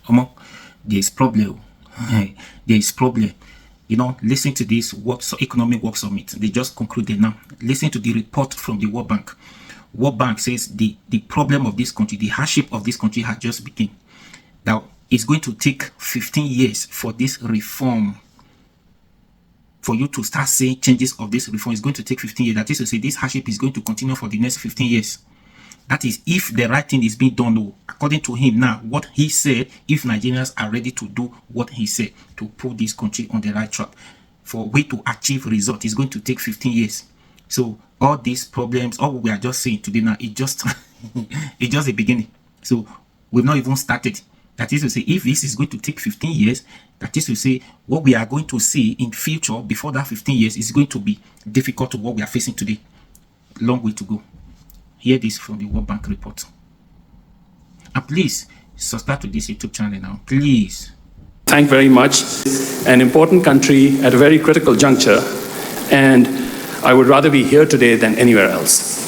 There is problem. There is problem. Listen to this economic work summit. They just concluded now. Listen to the report from the World Bank. World Bank says the problem of this country, the hardship of this country has just begun. Now, it's going to take 15 years for this reform. For you to start seeing changes of this reform, it's going to take 15 years. That is to say, this hardship is going to continue for the next 15 years. That is if the right thing is being done. According to him now, what he said, if Nigerians are ready to do what he said to put this country on the right track, for we to achieve results, it's going to take 15 years. So all these problems, all we are just saying today now, it's just the beginning. So we've not even started. That is to say, if this is going to take 15 years, that is to say, what we are going to see in future before that 15 years is going to be difficult to what we are facing today. Long way to go. Hear this from the World Bank report. And please, subscribe to this YouTube channel now. Please. Thank very much. An important country at a very critical juncture, and I would rather be here today than anywhere else.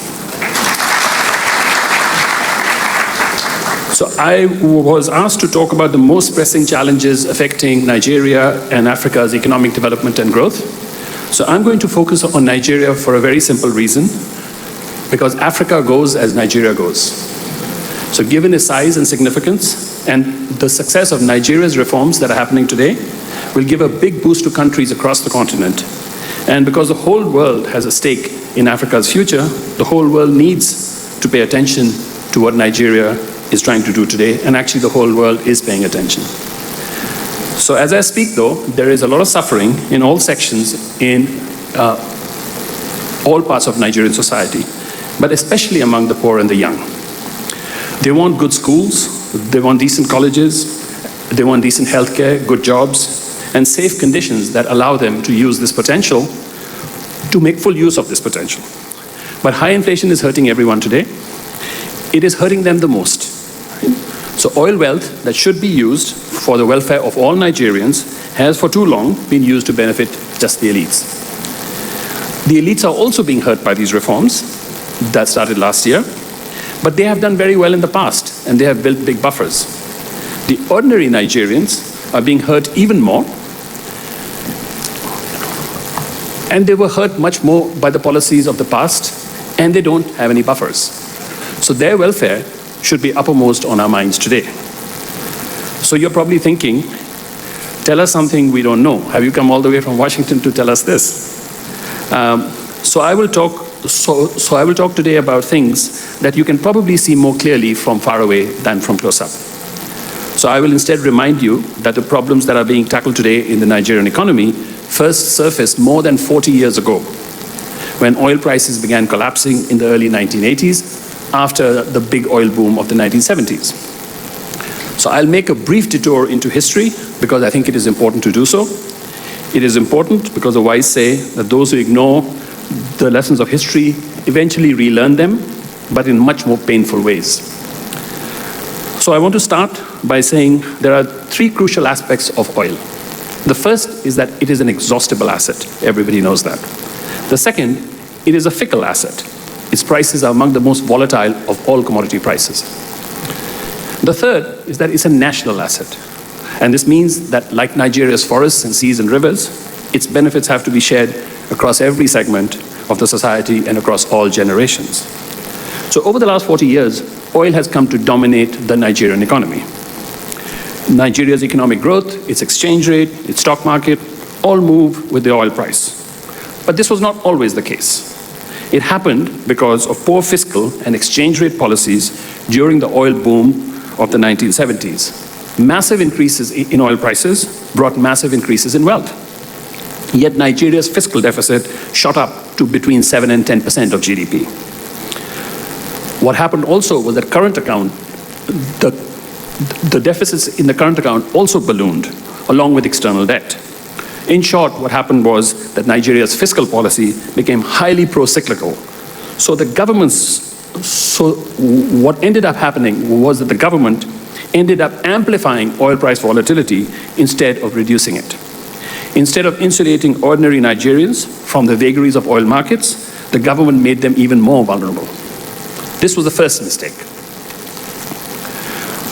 So I was asked to talk about the most pressing challenges affecting Nigeria and Africa's economic development and growth. So I'm going to focus on Nigeria for a very simple reason, because Africa goes as Nigeria goes. So given its size and significance and the success of Nigeria's reforms that are happening today will give a big boost to countries across the continent. And because the whole world has a stake in Africa's future, the whole world needs to pay attention to what Nigeria is trying to do today, and actually the whole world is paying attention. So as I speak though, there is a lot of suffering in all sections in all parts of Nigerian society, but especially among the poor and the young. They want good schools, they want decent colleges, they want decent healthcare, good jobs, and safe conditions that allow them to use this potential, to make full use of this potential. But high inflation is hurting everyone today. It is hurting them the most. So oil wealth that should be used for the welfare of all Nigerians has for too long been used to benefit just the elites. The elites are also being hurt by these reforms that started last year, but they have done very well in the past and they have built big buffers. The ordinary Nigerians are being hurt even more, and they were hurt much more by the policies of the past, and they don't have any buffers. So their welfare should be uppermost on our minds today. So you're probably thinking, tell us something we don't know. Have you come all the way from Washington to tell us this? So I will talk today about things that you can probably see more clearly from far away than from close up. So I will instead remind you that the problems that are being tackled today in the Nigerian economy first surfaced more than 40 years ago, when oil prices began collapsing in the early 1980s after the big oil boom of the 1970s. So I'll make a brief detour into history because I think it is important to do so. It is important because the wise say that those who ignore the lessons of history eventually relearn them, but in much more painful ways. So I want to start by saying there are three crucial aspects of oil. The first is that it is an exhaustible asset. Everybody knows that. The second, it is a fickle asset. Its prices are among the most volatile of all commodity prices. The third is that it's a national asset. And this means that like Nigeria's forests and seas and rivers, its benefits have to be shared across every segment of the society and across all generations. So over the last 40 years, oil has come to dominate the Nigerian economy. Nigeria's economic growth, its exchange rate, its stock market, all move with the oil price. But this was not always the case. It happened because of poor fiscal and exchange rate policies during the oil boom of the 1970s. Massive increases in oil prices brought massive increases in wealth. Yet Nigeria's fiscal deficit shot up to between 7 and 10% of GDP. What happened also was that current account, the deficits in the current account also ballooned along with external debt. In short, what happened was that Nigeria's fiscal policy became highly pro-cyclical. So what ended up happening was that the government ended up amplifying oil price volatility instead of reducing it. Instead of insulating ordinary Nigerians from the vagaries of oil markets, the government made them even more vulnerable. This was the first mistake.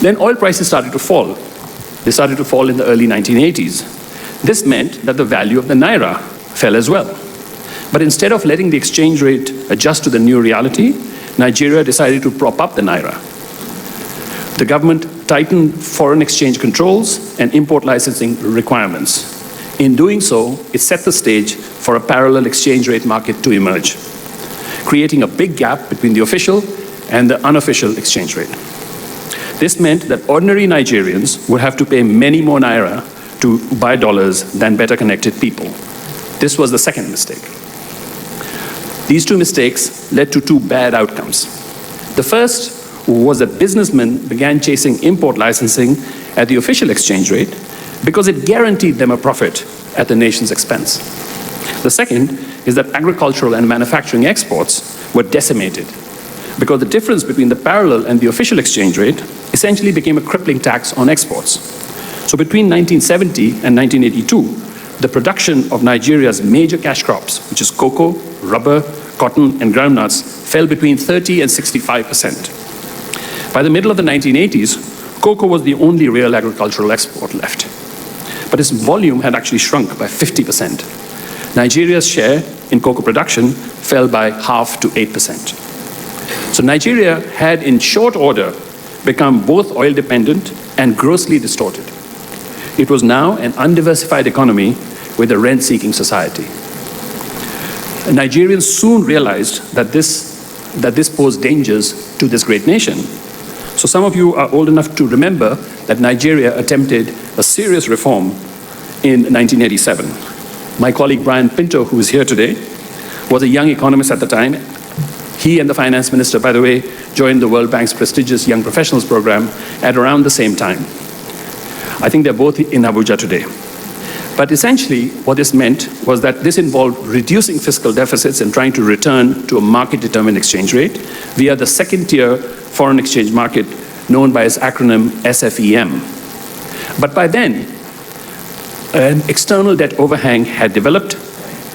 Then oil prices started to fall They started to fall in the early 1980s. This meant that the value of the naira fell as well. But instead of letting the exchange rate adjust to the new reality, Nigeria decided to prop up the naira. The government tightened foreign exchange controls and import licensing requirements. In doing so, it set the stage for a parallel exchange rate market to emerge, creating a big gap between the official and the unofficial exchange rate. This meant that ordinary Nigerians would have to pay many more naira to buy dollars than better connected people. This was the second mistake. These two mistakes led to two bad outcomes. The first was that businessmen began chasing import licensing at the official exchange rate because it guaranteed them a profit at the nation's expense. The second is that agricultural and manufacturing exports were decimated because the difference between the parallel and the official exchange rate essentially became a crippling tax on exports. So between 1970 and 1982, the production of Nigeria's major cash crops, which is cocoa, rubber, cotton, and groundnuts, fell between 30 and 65%. By the middle of the 1980s, cocoa was the only real agricultural export left. But its volume had actually shrunk by 50%. Nigeria's share in cocoa production fell by half to 8%. So Nigeria had, in short order, become both oil dependent and grossly distorted. It was now an undiversified economy with a rent-seeking society. Nigerians soon realized that this posed dangers to this great nation. So some of you are old enough to remember that Nigeria attempted a serious reform in 1987. My colleague Brian Pinto, who is here today, was a young economist at the time. He and the finance minister, by the way, joined the World Bank's prestigious Young Professionals program at around the same time. I think they're both in Abuja today. But essentially, what this meant was that this involved reducing fiscal deficits and trying to return to a market-determined exchange rate via the second-tier foreign exchange market known by its acronym SFEM. But by then, an external debt overhang had developed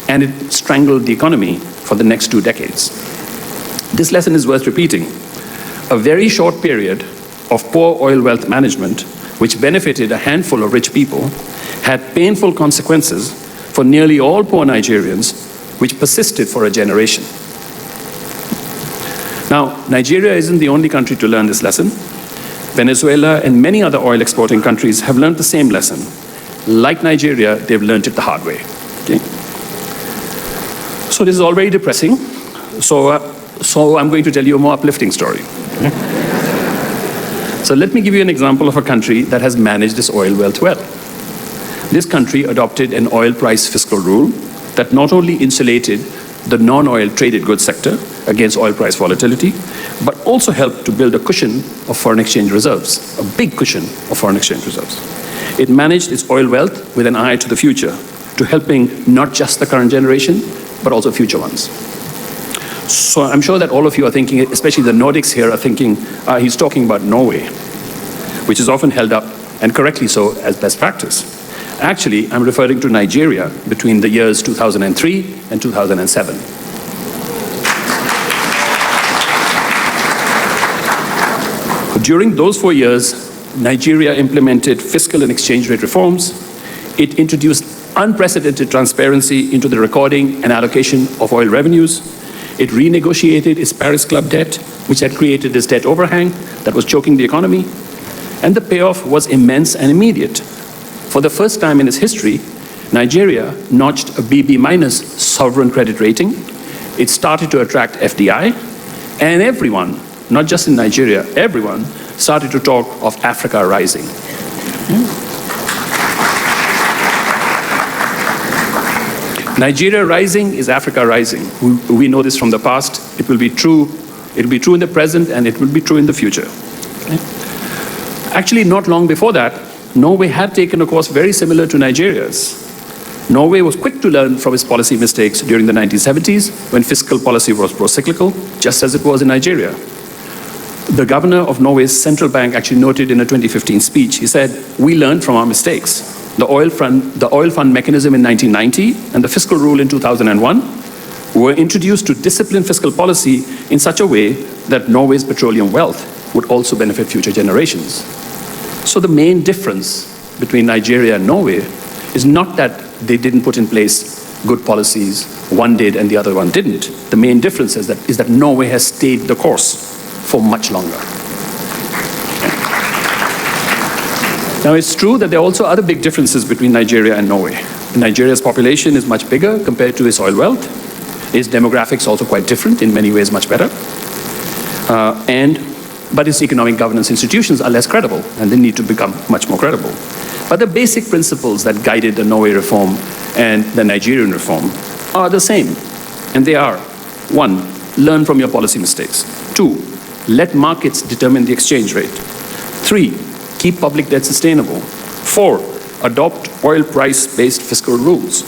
and it strangled the economy for the next 2 decades. This lesson is worth repeating. A very short period of poor oil wealth management, which benefited a handful of rich people, had painful consequences for nearly all poor Nigerians, which persisted for a generation. Now, Nigeria isn't the only country to learn this lesson. Venezuela and many other oil exporting countries have learned the same lesson. Like Nigeria, they've learned it the hard way. Okay? So this is all very depressing. So I'm going to tell you a more uplifting story. Okay? So let me give you an example of a country that has managed this oil wealth well. This country adopted an oil price fiscal rule that not only insulated the non-oil traded goods sector against oil price volatility, but also helped to build a cushion of foreign exchange reserves, a big cushion of foreign exchange reserves. It managed its oil wealth with an eye to the future, to helping not just the current generation, but also future ones. So I'm sure that all of you are thinking, especially the Nordics here, are thinking, he's talking about Norway, which is often held up, and correctly so, as best practice. Actually, I'm referring to Nigeria between the years 2003 and 2007. During those 4 years, Nigeria implemented fiscal and exchange rate reforms. It introduced unprecedented transparency into the recording and allocation of oil revenues. It renegotiated its Paris Club debt, which had created this debt overhang that was choking the economy. And the payoff was immense and immediate. For the first time in its history, Nigeria notched a BB- sovereign credit rating. It started to attract FDI, and everyone, not just in Nigeria, everyone started to talk of Africa rising. Nigeria rising is Africa rising. We know this from the past. It will be true. It will be true in the present, and it will be true in the future. Okay? Actually, not long before that, Norway had taken a course very similar to Nigeria's. Norway was quick to learn from its policy mistakes during the 1970s when fiscal policy was pro-cyclical, just as it was in Nigeria. The governor of Norway's central bank actually noted in a 2015 speech, he said, "We learned from our mistakes. The oil fund mechanism in 1990 and the fiscal rule in 2001 were introduced to discipline fiscal policy in such a way that Norway's petroleum wealth would also benefit future generations." So the main difference between Nigeria and Norway is not that they didn't put in place good policies, one did and the other one didn't. The main difference is that Norway has stayed the course for much longer. Now, it's true that there are also other big differences between Nigeria and Norway. Nigeria's population is much bigger compared to its oil wealth. Its demographics also quite different, in many ways much better. But its economic governance institutions are less credible, and they need to become much more credible. But the basic principles that guided the Norway reform and the Nigerian reform are the same. And they are: 1, learn from your policy mistakes. 2, let markets determine the exchange rate. 3, keep public debt sustainable. 4, adopt oil price-based fiscal rules.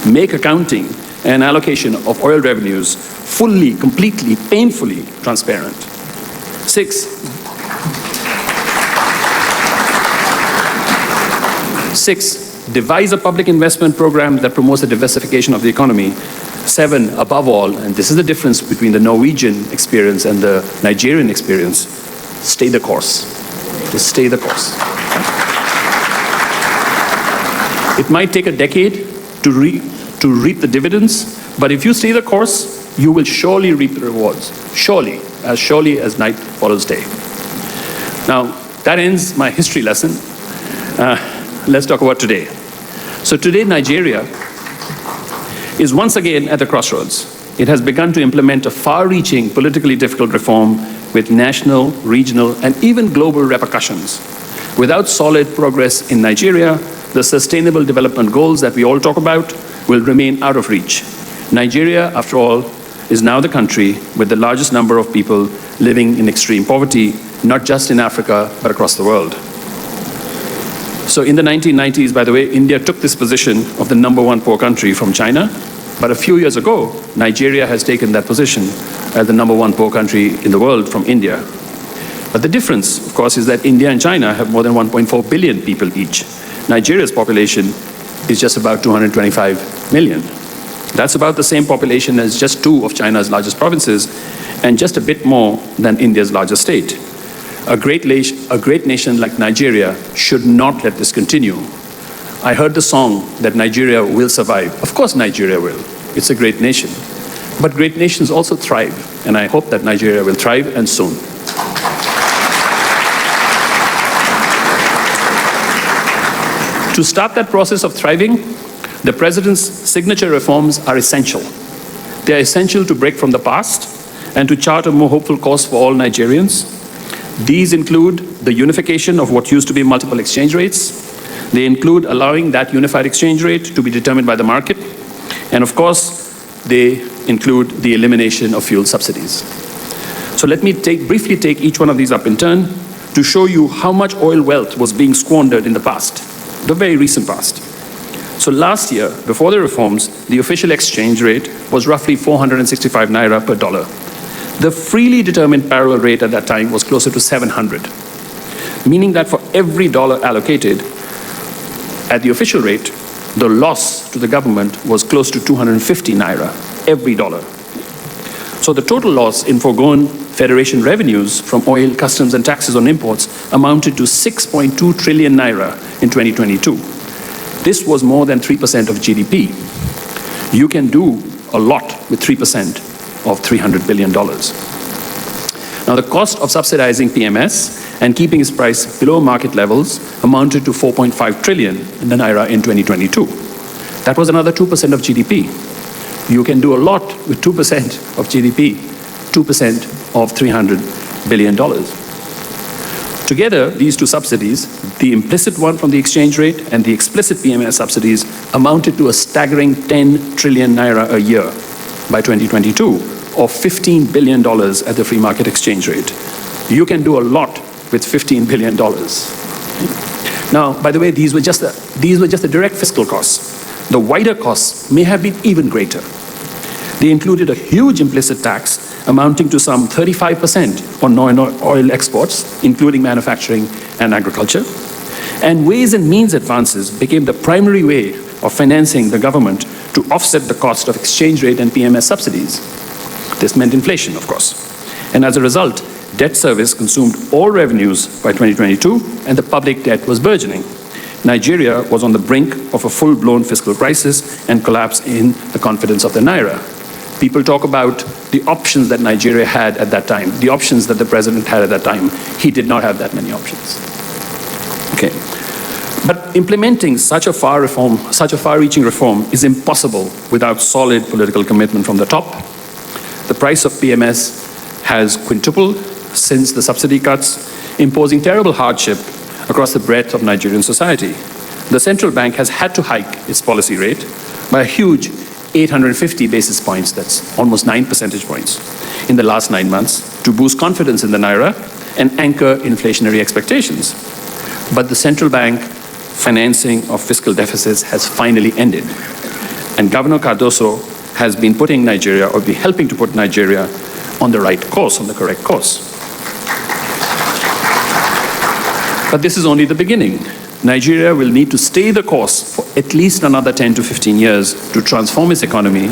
Make accounting and allocation of oil revenues fully, completely, painfully transparent. 6, devise a public investment program that promotes the diversification of the economy. 7, above all, and this is the difference between the Norwegian experience and the Nigerian experience, stay the course. Just stay the course. It might take a decade to reap the dividends, but if you stay the course, you will surely reap the rewards. Surely as night follows day. Now, that ends my history lesson. Let's talk about today. So today, Nigeria is once again at a crossroads. It has begun to implement a far-reaching, politically difficult reform with national, regional, and even global repercussions. Without solid progress in Nigeria, the sustainable development goals that we all talk about will remain out of reach. Nigeria, after all, is now the country with the largest number of people living in extreme poverty, not just in Africa, but across the world. So in the 1990s, by the way, India took this position of the #1 poor country from China. But a few years ago, Nigeria has taken that position as the #1 poor country in the world from India. But the difference, of course, is that India and China have more than 1.4 billion people each. Nigeria's population is just about 225 million. That's about the same population as just 2 of China's largest provinces, and just a bit more than India's largest state. A great nation like Nigeria should not let this continue. I heard the song that Nigeria will survive. Of course Nigeria will. It's a great nation. But great nations also thrive, and I hope that Nigeria will thrive, and soon. To start that process of thriving, the President's signature reforms are essential. They are essential to break from the past and to chart a more hopeful course for all Nigerians. These include the unification of what used to be multiple exchange rates. They include allowing that unified exchange rate to be determined by the market. And of course, they include the elimination of fuel subsidies. So let me briefly take each one of these up in turn to show you how much oil wealth was being squandered in the past, the very recent past. So last year, before the reforms, the official exchange rate was roughly 465 naira per dollar. The freely determined parallel rate at that time was closer to 700, meaning that for every dollar allocated at the official rate, the loss to the government was close to 250 naira every dollar. So the total loss in foregone Federation revenues from oil, customs, and taxes on imports amounted to 6.2 trillion naira in 2022. This was more than 3% of GDP. You can do a lot with 3% of $300 billion. Now, the cost of subsidizing PMS and keeping its price below market levels amounted to 4.5 trillion in the naira in 2022. That was another 2% of GDP. You can do a lot with 2% of GDP, 2% of $300 billion. Together, these two subsidies, the implicit one from the exchange rate and the explicit PMS subsidies, amounted to a staggering 10 trillion naira a year by 2022, or $15 billion at the free market exchange rate. You can do a lot with $15 billion. Now, by the way, these were just the direct fiscal costs. The wider costs may have been even greater. They included a huge implicit tax amounting to some 35% on non-oil exports, including manufacturing and agriculture. And ways and means advances became the primary way of financing the government to offset the cost of exchange rate and PMS subsidies. This meant inflation, of course. And as a result, Debt service consumed all revenues by 2022, and the public debt was burgeoning. Nigeria was on the brink of a full-blown fiscal crisis and collapse in the confidence of the naira. People talk about the options that Nigeria had at that time, the options that the president had at that time. He did not have that many options. Okay. But implementing such a far-reaching reform is impossible without solid political commitment from the top. The price of PMS has quintupled since the subsidy cuts, imposing terrible hardship across the breadth of Nigerian society. The central bank has had to hike its policy rate by a huge 850 basis points, that's almost 9 percentage points, in the last 9 months to boost confidence in the naira and anchor inflationary expectations. But the central bank financing of fiscal deficits has finally ended. And Governor Cardoso has been putting Nigeria, or be helping to put Nigeria, on the right course, on the correct course. But this is only the beginning. Nigeria will need to stay the course for at least another 10 to 15 years to transform its economy.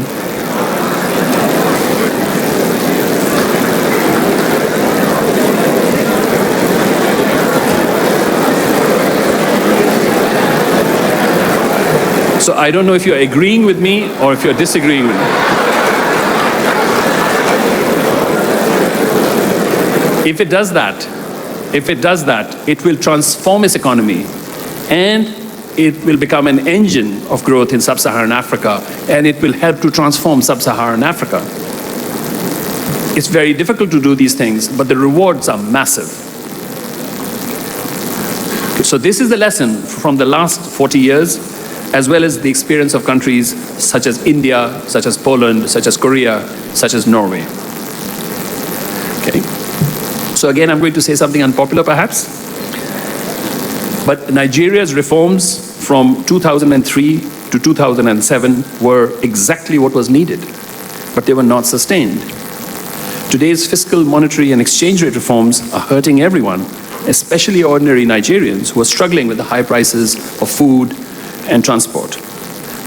So I don't know if you're agreeing with me or if you're disagreeing with me. If it does that, it will transform its economy, and it will become an engine of growth in sub-Saharan Africa, and it will help to transform sub-Saharan Africa. It's very difficult to do these things, but the rewards are massive. So this is the lesson from the last 40 years, as well as the experience of countries such as India, such as Poland, such as Korea, such as Norway. Okay. So again, I'm going to say something unpopular perhaps, but Nigeria's reforms from 2003 to 2007 were exactly what was needed, but they were not sustained. Today's fiscal, monetary, and exchange rate reforms are hurting everyone, especially ordinary Nigerians who are struggling with the high prices of food and transport.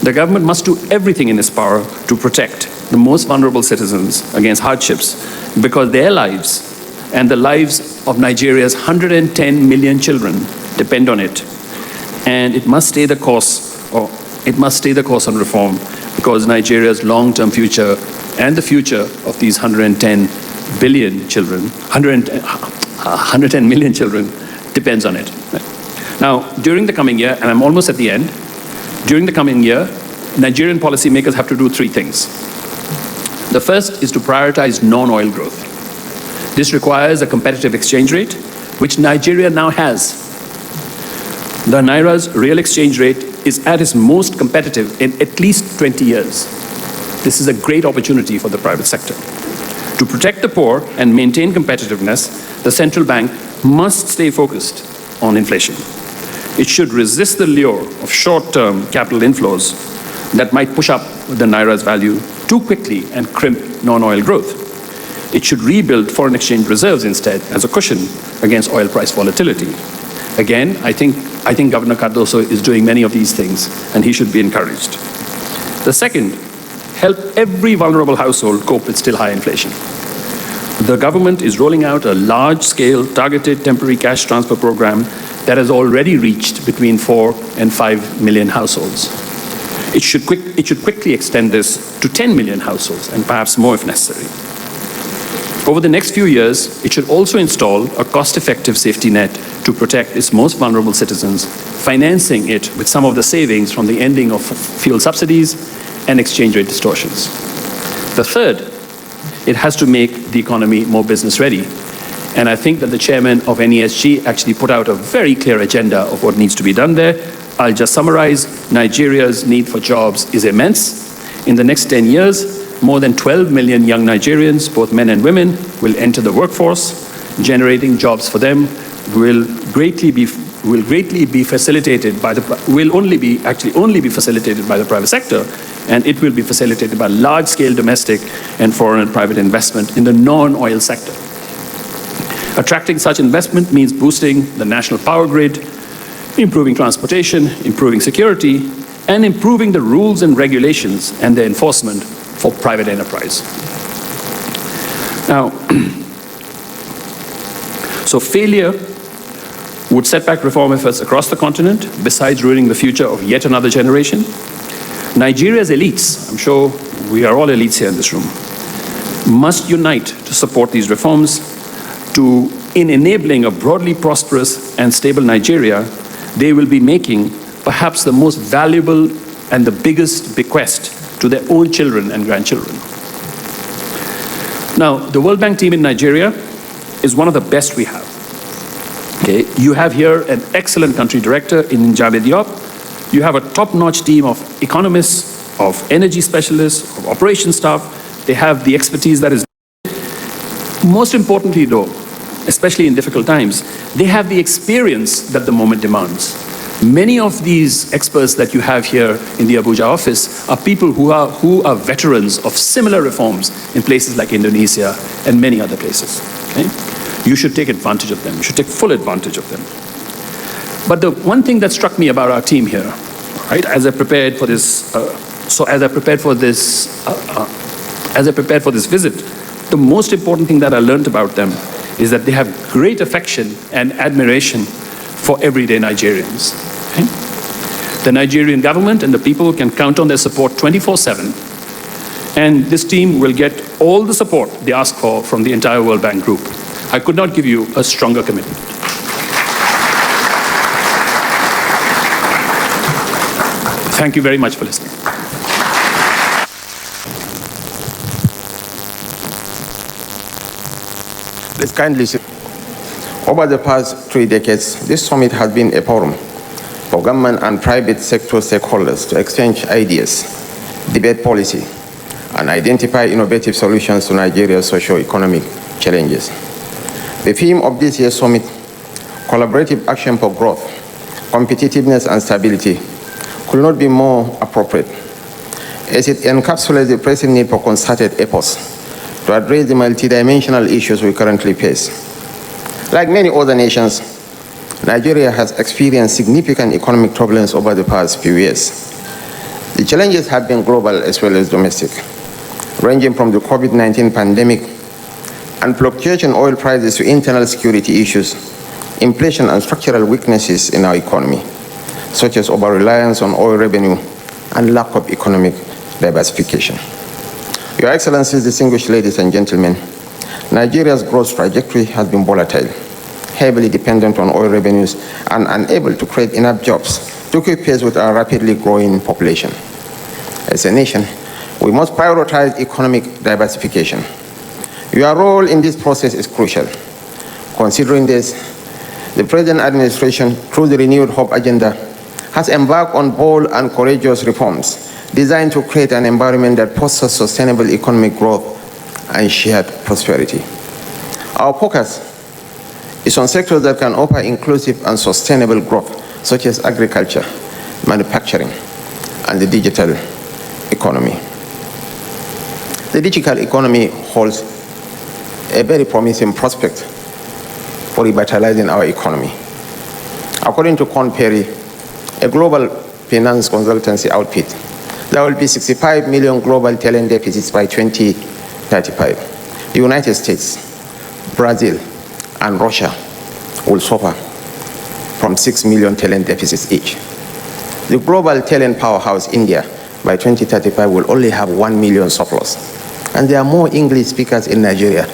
The government must do everything in its power to protect the most vulnerable citizens against hardships, because their lives and the lives of Nigeria's 110 million children depend on it. And it must stay the course, on reform, because Nigeria's long-term future and the future of these 110 million children depends on it. Now, during the coming year, and I'm almost at the end, during the coming year, Nigerian policymakers have to do 3 things. The first is to prioritize non-oil growth. This requires a competitive exchange rate, which Nigeria now has. The Naira's real exchange rate is at its most competitive in at least 20 years. This is a great opportunity for the private sector. To protect the poor and maintain competitiveness, the central bank must stay focused on inflation. It should resist the lure of short-term capital inflows that might push up the Naira's value too quickly and crimp non-oil growth. It should rebuild foreign exchange reserves instead as a cushion against oil price volatility. Again, I think Governor Cardoso is doing many of these things, and he should be encouraged. The second, help every vulnerable household cope with still high inflation. The government is rolling out a large-scale targeted temporary cash transfer program that has already reached between 4 and 5 million households. It should quickly extend this to 10 million households, and perhaps more if necessary. Over the next few years, it should also install a cost-effective safety net to protect its most vulnerable citizens, financing it with some of the savings from the ending of fuel subsidies and exchange rate distortions. The third, it has to make the economy more business-ready. And I think that the chairman of NESG actually put out a very clear agenda of what needs to be done there. I'll just summarize. Nigeria's need for jobs is immense. In the next 10 years, more than 12 million young Nigerians, both men and women, will enter the workforce. Generating jobs for them will only be facilitated by the private sector, and it will be facilitated by large-scale domestic and foreign and private investment in the non-oil sector. Attracting such investment means boosting the national power grid, improving transportation, improving security, and improving the rules and regulations and their enforcement for private enterprise. Now, So failure would set back reform efforts across the continent, besides ruining the future of yet another generation. Nigeria's elites, I'm sure we are all elites here in this room, must unite to support these reforms. In enabling a broadly prosperous and stable Nigeria, they will be making perhaps the most valuable and the biggest bequest to their own children and grandchildren. Now, the World Bank team in Nigeria is one of the best we have. Okay, you have here an excellent country director in Njabe Diop. You have a top-notch team of economists, of energy specialists, of operations staff. They have the expertise that is. Most importantly, though, especially in difficult times, they have the experience that the moment demands. Many of these experts that you have here in the Abuja office are people who are veterans of similar reforms in places like Indonesia and many other places. Okay? You should take advantage of them. You should take full advantage of them. But the one thing that struck me about our team here, right, as I prepared for this visit, the most important thing that I learned about them is that they have great affection and admiration for everyday Nigerians. Okay? The Nigerian government and the people can count on their support 24/7, and this team will get all the support they ask for from the entire World Bank Group. I could not give you a stronger commitment. Thank you very much for listening. Please kindly sit. Over the past 3 decades, this summit has been a forum for government and private sector stakeholders to exchange ideas, debate policy, and identify innovative solutions to Nigeria's socio-economic challenges. The theme of this year's summit, collaborative action for growth, competitiveness, and stability, could not be more appropriate, as it encapsulates the pressing need for concerted efforts to address the multidimensional issues we currently face. Like many other nations, Nigeria has experienced significant economic turbulence over the past few years. The challenges have been global as well as domestic, ranging from the COVID-19 pandemic and fluctuating oil prices to internal security issues, inflation, and structural weaknesses in our economy, such as over-reliance on oil revenue and lack of economic diversification. Your Excellencies, distinguished ladies and gentlemen, Nigeria's growth trajectory has been volatile, heavily dependent on oil revenues, and unable to create enough jobs to keep pace with our rapidly growing population. As a nation, we must prioritize economic diversification. Your role in this process is crucial. Considering this, the present administration, through the Renewed Hope Agenda, has embarked on bold and courageous reforms designed to create an environment that fosters sustainable economic growth and shared prosperity. Our focus is on sectors that can offer inclusive and sustainable growth, such as agriculture, manufacturing, and the digital economy. The digital economy holds a very promising prospect for revitalizing our economy. According to Korn Ferry, a global finance consultancy outfit, there will be 65 million global talent deficits by 2035. The United States, Brazil, and Russia will suffer from 6 million talent deficits each. The global talent powerhouse, India, by 2035 will only have 1 million surplus. And there are more English speakers in Nigeria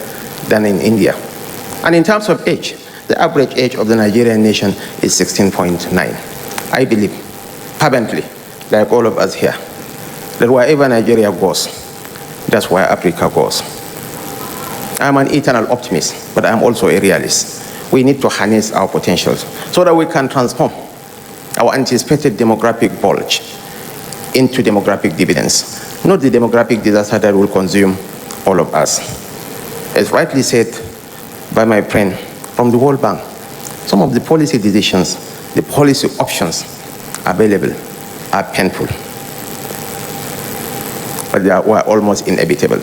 than in India. And in terms of age, the average age of the Nigerian nation is 16.9. I believe, fervently, like all of us here, that wherever Nigeria goes, that's where Africa goes. I'm an eternal optimist, but I'm also a realist. We need to harness our potentials so that we can transform our anticipated demographic bulge into demographic dividends, not the demographic disaster that will consume all of us. As rightly said by my friend from the World Bank, some of the policy decisions, the policy options available are painful, but they were almost inevitable.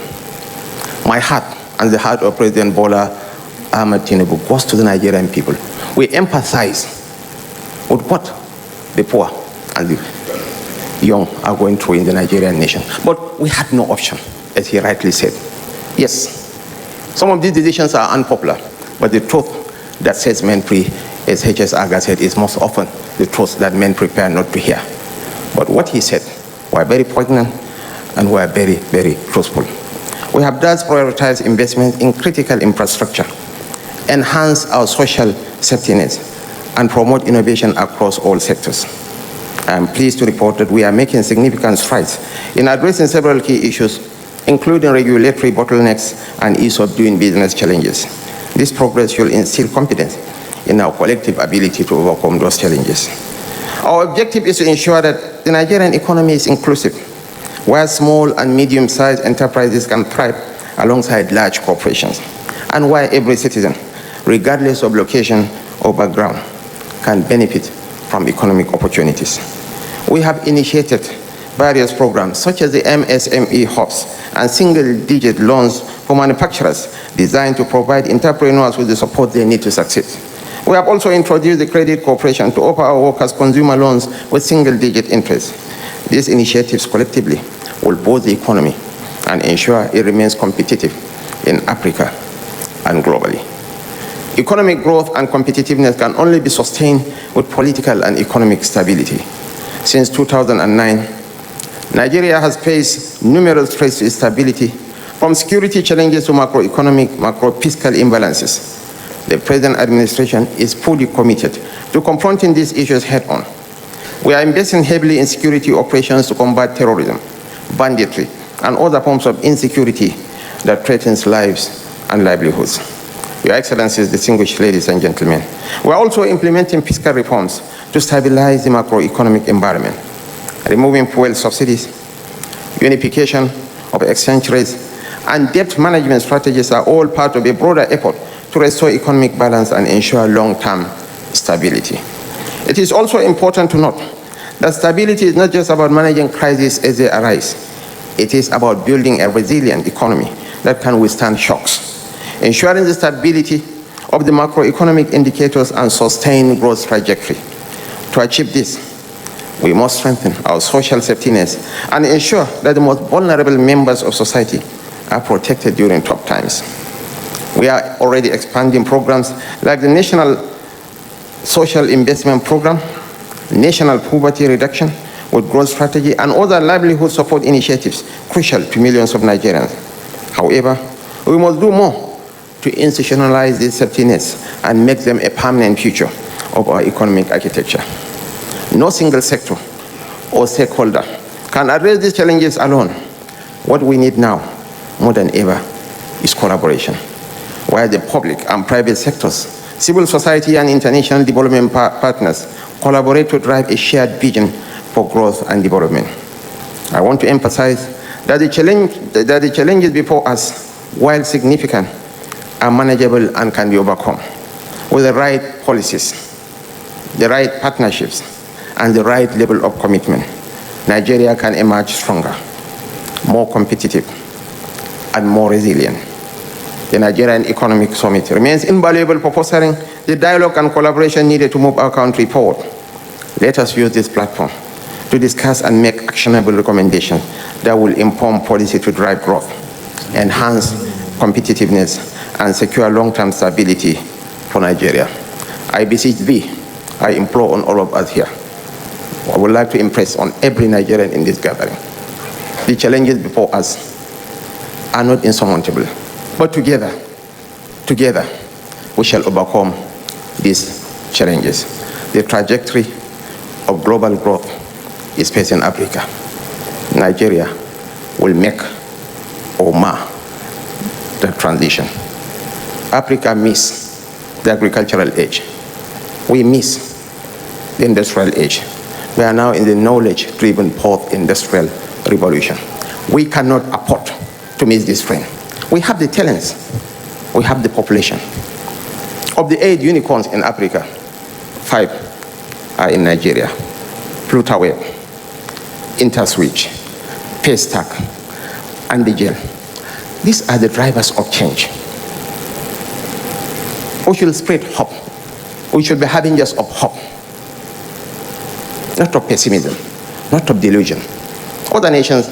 My heart and the heart of President Bola Ahmed Tinubu goes to the Nigerian people. We empathize with what the poor and the young are going through in the Nigerian nation. But we had no option, as he rightly said. Yes, some of these decisions are unpopular, but the truth that sets men free, as H.S. Aga said, is most often the truth that men prepare not to hear. But what he said were very poignant and were very, very truthful. We have thus prioritized investment in critical infrastructure, enhance our social safety nets, and promote innovation across all sectors. I am pleased to report that we are making significant strides in addressing several key issues, including regulatory bottlenecks and ease of doing business challenges. This progress should instill confidence in our collective ability to overcome those challenges. Our objective is to ensure that the Nigerian economy is inclusive, where small and medium-sized enterprises can thrive alongside large corporations, and where every citizen, regardless of location or background, can benefit from economic opportunities. We have initiated various programs such as the MSME hubs and single-digit loans for manufacturers designed to provide entrepreneurs with the support they need to succeed. We have also introduced the Credit Corporation to offer our workers consumer loans with single-digit interest. These initiatives collectively will boost the economy and ensure it remains competitive in Africa and globally. Economic growth and competitiveness can only be sustained with political and economic stability. Since 2009, Nigeria has faced numerous threats to stability, from security challenges to macro-fiscal imbalances. The present administration is fully committed to confronting these issues head-on. We are investing heavily in security operations to combat terrorism, banditry, and other forms of insecurity that threatens lives and livelihoods. Your Excellencies, distinguished ladies and gentlemen, we are also implementing fiscal reforms to stabilize the macroeconomic environment. Removing fuel subsidies, unification of exchange rates, and debt management strategies are all part of a broader effort to restore economic balance and ensure long-term stability. It is also important to note that stability is not just about managing crises as they arise. It is about building a resilient economy that can withstand shocks, ensuring the stability of the macroeconomic indicators and sustain growth trajectory. To achieve this, we must strengthen our social safety nets and ensure that the most vulnerable members of society are protected during tough times. We are already expanding programs like the National Social Investment Program, National Poverty Reduction with Growth Strategy, and other livelihood support initiatives crucial to millions of Nigerians. However, we must do more to institutionalize these safety nets and make them a permanent feature of our economic architecture. No single sector or stakeholder can address these challenges alone. What we need now, more than ever, is collaboration, where the public and private sectors, civil society and international development partners collaborate to drive a shared vision for growth and development. I want to emphasize that the challenges before us, while significant, are manageable and can be overcome. With the right policies, the right partnerships, and the right level of commitment, Nigeria can emerge stronger, more competitive, and more resilient. The Nigerian Economic Summit remains invaluable for fostering the dialogue and collaboration needed to move our country forward. Let us use this platform to discuss and make actionable recommendations that will inform policy to drive growth, enhance competitiveness, and secure long-term stability for Nigeria. I beseech thee, I implore on all of us here, I would like to impress on every Nigerian in this gathering. The challenges before us are not insurmountable, but together, we shall overcome these challenges. The trajectory of global growth is facing Africa. Nigeria will make or mar the transition. Africa missed the agricultural age. We miss the industrial age. We are now in the knowledge-driven post-industrial revolution. We cannot afford to miss this trend. We have the talents. We have the population. Of the 8 unicorns in Africa, 5 are in Nigeria. Flutterwave, Interswitch, Paystack, and Digel. These are the drivers of change. We should spread hope. We should be having just of hope, not of pessimism, not of delusion. Other nations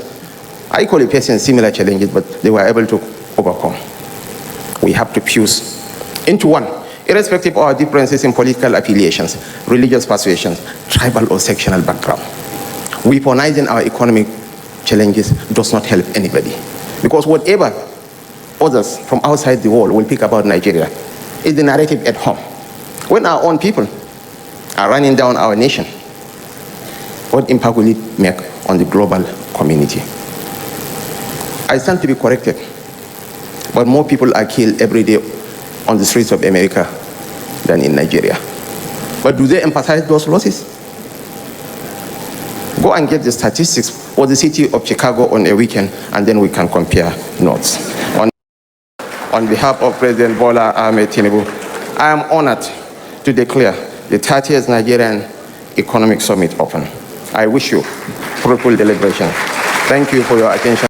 are equally facing similar challenges, but they were able to overcome. We have to fuse into one irrespective of our differences in political affiliations, religious persuasions, tribal or sectional background. Weaponizing our economic challenges does not help anybody, because whatever others from outside the world will pick about Nigeria is the narrative at home. When our own people are running down our nation, what impact will it make on the global community? I stand to be corrected, but more people are killed every day on the streets of America than in Nigeria. But do they emphasize those losses? Go and get the statistics for the city of Chicago on a weekend, and then we can compare notes. On behalf of President Bola Ahmed Tinubu, I am honored to declare the 30th Nigerian Economic Summit open. I wish you fruitful deliberation. Thank you for your attention.